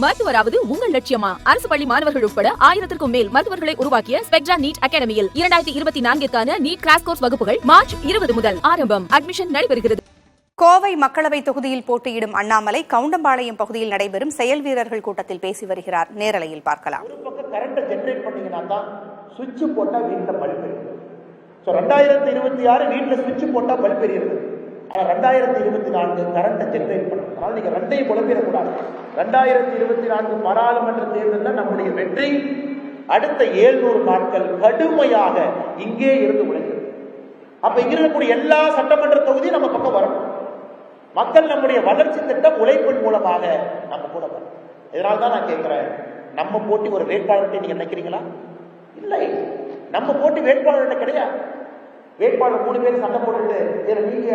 மருத்துவராவது உங்கள் லட்சியமா? அரசு பள்ளி மாணவர்கள் உட்பட 1000க்கும் மேல் மருத்துவர்களை உருவாக்கிய ஸ்பெக்ட்ரா நீட் அகாடமியில் 2024க்கான நீட் கிராஷ் கோர்ஸ் வகுப்புகள் மார்ச் 20 முதல் ஆரம்பம். அட்மிஷன் நடைபெறுகிறது. கோவை மக்களவை தொகுதியில் போட்டியிடும் அண்ணாமலை கவுண்டம்பாளையம் பகுதியில் நடைபெறும் செயல் வீரர்கள் கூட்டத்தில் பேசி வருகிறார். நேரலையில் பார்க்கலாம். ஒரு பக்கம் கரண்ட் ஜெனரேட் பண்ணீங்கன்னா தான் சுவிட்ச் போட்டா வீட்டுல பல்ப் எரியும். 2026 வீட்டுல சுவிட்ச் போட்டா பல்ப் எரியுது. 2024 கரண்ட் ஜெனரேட் பண்ணும். அதனால நீங்க ரெண்டையும் குழப்பிடக்கூடாது. 2024 பாராளுமன்ற தேர்தலில் நம்முடைய வெற்றி அடுத்த 700 நாட்கள் கடுமையாக இங்கே இருந்து உழைக்கிறது. அப்ப இங்க இருக்கக்கூடிய எல்லா சட்டமன்ற தொகுதியும் நம்ம பக்கம் வரணும். மக்கள் நம்முடைய வளர்ச்சி திட்டம் உழைப்பின் மூலமாக நம்ம கூட வரும். இதனால்தான் நான் கேட்கிறேன், நம்ம போட்டி ஒரு வேட்பாளர்கிட்ட நீங்க நினைக்கிறீங்களா? இல்லை, நம்ம போட்டி வேட்பாளர்கிட்ட கிடையாது. வேட்பாளர் 3 பேர் சண்டை போட்டுட்டு நீங்க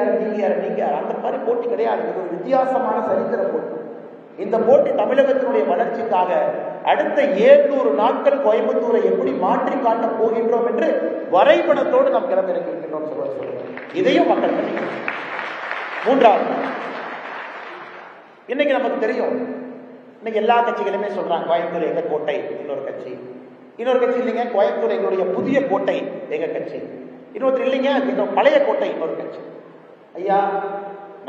யார் அந்த மாதிரி போட்டி கிடையாது. இது ஒரு வித்தியாசமான சரித்திர போட்டி. இந்த போட்டி தமிழகத்தினுடைய வளர்ச்சிக்காக அடுத்த 700 நாட்கள் கோயம்புத்தூரை எப்படி மாற்றி காட்ட போகின்றோம் என்று வரைபடத்தோடு நாம் கிளம்பியிருக்கின்றோம். இதையும் மக்கள் மூன்றாவது, இன்னைக்கு நமக்கு தெரியும், இன்னைக்கு எல்லா கட்சிகளுமே சொல்றாங்க கோயம்புத்தூர் எங்க கோட்டை, இன்னொரு கட்சி இல்லைங்க கோயம்புத்தூர் எங்களுடைய புதிய கோட்டை எங்க கட்சி, இன்னொருத்தர் இல்லைங்க பழைய கோட்டை இன்னொரு கட்சி. ஐயா,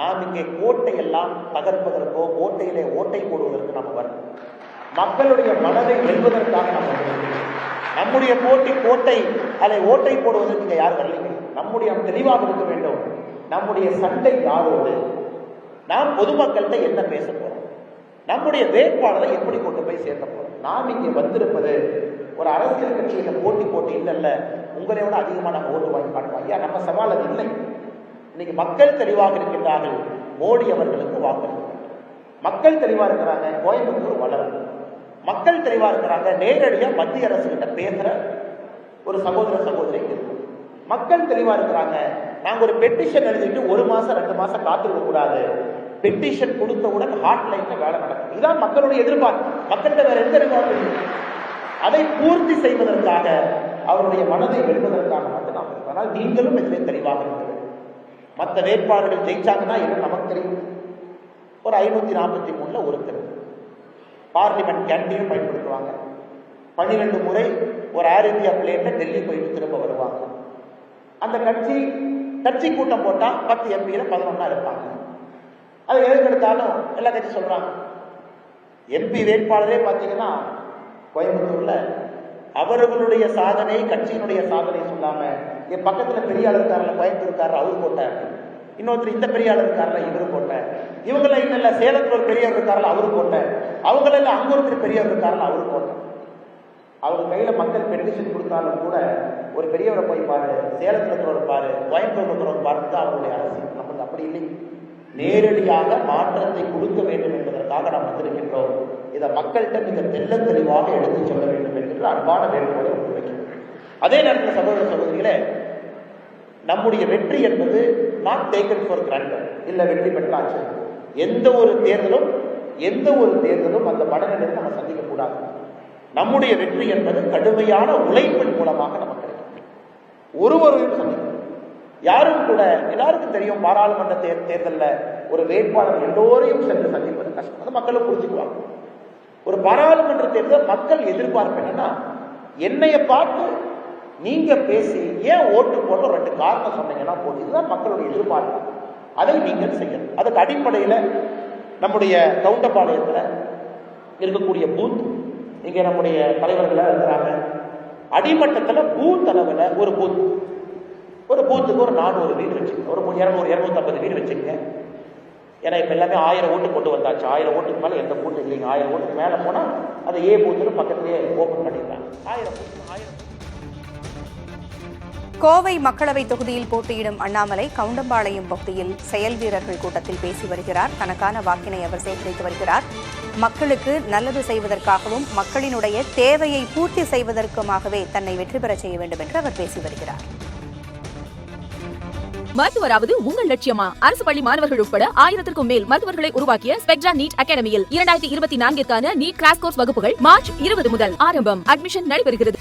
நாம் இங்கே கோட்டையெல்லாம் தகர்ப்பதற்கோ கோட்டையிலே ஓட்டை போடுவதற்கு நம்ம வரணும். மக்களுடைய மனதை வெல்வதற்காக நம்ம நம்முடைய போட்டி கோட்டை அதை ஓட்டை போடுவதற்கு இங்கே யாரும் வரலைங்க. நம்முடைய தெளிவாக இருக்க வேண்டும். நம்முடைய சண்டை யாரோடு, நாம் பொதுமக்கள்கிட்ட என்ன பேச போறோம், நம்முடைய வேட்பாளரை எப்படி கொண்டு போய் சேர்க்க போறோம். நாம் இங்கே வந்திருப்பது ஒரு அரசியல் கட்சியில போட்டி இல்ல உங்களை விட அதிகமா நம்ம ஓட்டு வாங்கி காட்டுவோம். ஐயா, நம்ம சவால் அது இல்லை. இன்னைக்கு மக்கள் தெளிவாக இருக்கின்றார்கள். மோடி அவர்களுக்கு வாக்களிக்கிறார்கள். மக்கள் தெளிவா இருக்கிறாங்க, கோயம்புத்தூர் வளரும். மக்கள் தெளிவா இருக்கிறாங்க, நேரடியா மத்திய அரசு கிட்ட பேசுற ஒரு சகோதரி இருக்கு. மக்கள் தெளிவா இருக்கிறாங்க, நாங்க ஒரு பெட்டிஷன் எழுதிட்டு 1 மாசம் 2 மாசம் காத்திருக்க கூடாது. பெட்டிஷன் கொடுத்தவுடன் ஹாட்லைன்ல வேலை நடக்கும். இதுதான் மக்களுடைய எதிர்பார்ப்பு. மக்கள்கிட்ட வேற எந்த எதிர்பார்ப்பு? அதை பூர்த்தி செய்வதற்காக, அவருடைய மனதை வெல்வதற்காக மட்டும் நாம் இருக்கோம். ஆனால் நீங்களும் இதிலே தெளிவாக இருக்க வேண்டும். மற்ற வேட்பாளர்கள் ஜெயிச்சாங்கன்னா என்ன நமக்கு தெரியும். ஒரு 543 ஒருத்தர் பார்லிமெண்ட் கேண்டீன் பயன்படுத்துவாங்க. 12 முறை ஒரு ஏர் இந்தியா பிளேன்ல டெல்லி போயிட்டு திரும்ப வருவாங்க. அந்த கட்சி கூட்டம் போட்டா 10 எம்பியில 11 இருப்பாங்க. அது எதுக்கு எடுத்தாலும் எல்லா கட்சி சொல்றாங்க. எம்பி வேட்பாளரே பார்த்தீங்கன்னா கோயம்புத்தூர்ல அவர்களுடைய சாதனை கட்சியினுடைய சாதனை சொல்லாம என் பக்கத்துல பெரிய ஆள் இருக்காருல கோயம்புத்தூர்காரர் அவரு போட்டார், இன்னொருத்தர் இந்த பெரிய ஆள் இருக்காருல இவரு போட்டார், இவங்கள இல்ல சேலத்துல ஒரு பெரியவர் இருக்காருல அவரு போட்டார், அவங்கள இல்ல அங்க ஒருத்தர் பெரியவர் இருக்காருல அவரு போட்டார். அவங்க கையில மக்கள் பெட்டிஷன் கொடுத்தாலும் கூட ஒரு பெரியவரை போய் பாரு, சேலத்துல இருக்கிறவரை பாரு, கோயம்புத்தூர் இருக்கிறவரை பாருங்க அவருடைய அரசியல். நமக்கு அப்படி இல்லை. நேரடியாக மாற்றத்தை கொடுக்க வேண்டும் என்பதற்காக நாம் வந்திருக்கின்றோம். இதை மக்கள்கிட்ட மிக தெளிவாக எடுத்து சொல்ல வேண்டும் என்கின்ற அன்பான வேண்டுகோளை முன்வைக்கிறோம். அதே நேரத்தில் சகோதரிகளே, நம்முடைய வெற்றி என்பது நாட் டேக்கன் ஃபார் கிராண்டட். இல்ல வெற்றி பெற்றாச்சு, எந்த ஒரு தேர்தலும் அந்த மனநிலையை நம்ம சந்திக்க கூடாது. நம்முடைய வெற்றி என்பது கடுமையான உழைப்பின் மூலமாக நமக்கு கிடைக்கும். ஒருவரையும் சந்திக்கும் யாரும் கூட, எல்லாருக்கும் தெரியும், பாராளுமன்ற தேர்தலில் ஒரு வேட்பாளர் எல்லோரையும் சென்று சந்திப்பது கஷ்டம். அது மக்களும் புரிஞ்சுக்குவாங்க. ஒரு பாராளுமன்ற தேர்தல் மக்கள் எதிர்பார்ப்பு என்னன்னா, என்னைய பார்த்து நீங்க பேசி ஏன் ஓட்டு போட்டு 2 காரணம் சொன்னீங்கன்னா போது. இதுதான் மக்களுடைய எதிர்பார்ப்பு. அதை நீங்கள் செய்யணும். அதுக்கு அடிப்படையில் நம்முடைய கவுண்டம்பாளையத்தில் இருக்கக்கூடிய பூத், இங்கே நம்முடைய தலைவர்களாக இருக்கிறாங்க. அடிமட்டத்தில் பூத் அளவில் ஒரு பூத்துக்கு ஒரு 400 வீடு வச்சுக்கோங்க, ஒரு 250 வீடு வச்சுக்கோங்க. ஏன்னா இப்போ எல்லாமே 1000 ஓட்டு கொண்டு வந்தாச்சு. 1000 ஓட்டுக்கு மேலே எந்த கூட்டம் இல்லைங்க. 1000 ஓட்டுக்கு மேலே போனால் அது பூத்துன்னு பக்கத்திலேயே ஓப்பன் பண்ணிருக்காங்க. 1000. கோவை மக்களவை தொகுதியில் போட்டியிடும் அண்ணாமலை கவுண்டம்பாளையம் பகுதியில் செயல் வீரர்கள் கூட்டத்தில் பேசி வருகிறார். தனக்கான வாக்கினை அவர் சேகரித்து வருகிறார். மக்களுக்கு நல்லது செய்வதற்காகவும் மக்களினுடைய தேவையை பூர்த்தி செய்வதற்குமாகவே தன்னை வெற்றி பெற செய்ய வேண்டும் என்று அவர் பேசி வருகிறார். மருத்துவராவது உங்கள் லட்சியமா? அரசு பள்ளி மாணவர்கள் உட்பட 1000க்கும் மேல் மருத்துவர்களை உருவாக்கிய ஸ்பெக்ட்ரா நீட் அகாடமியில் 2024க்கான நீட் கிராஷ் கோர்ஸ் வகுப்புகள் மார்ச் 20 முதல் ஆரம்பம். அட்மிஷன் நடைபெறுகிறது.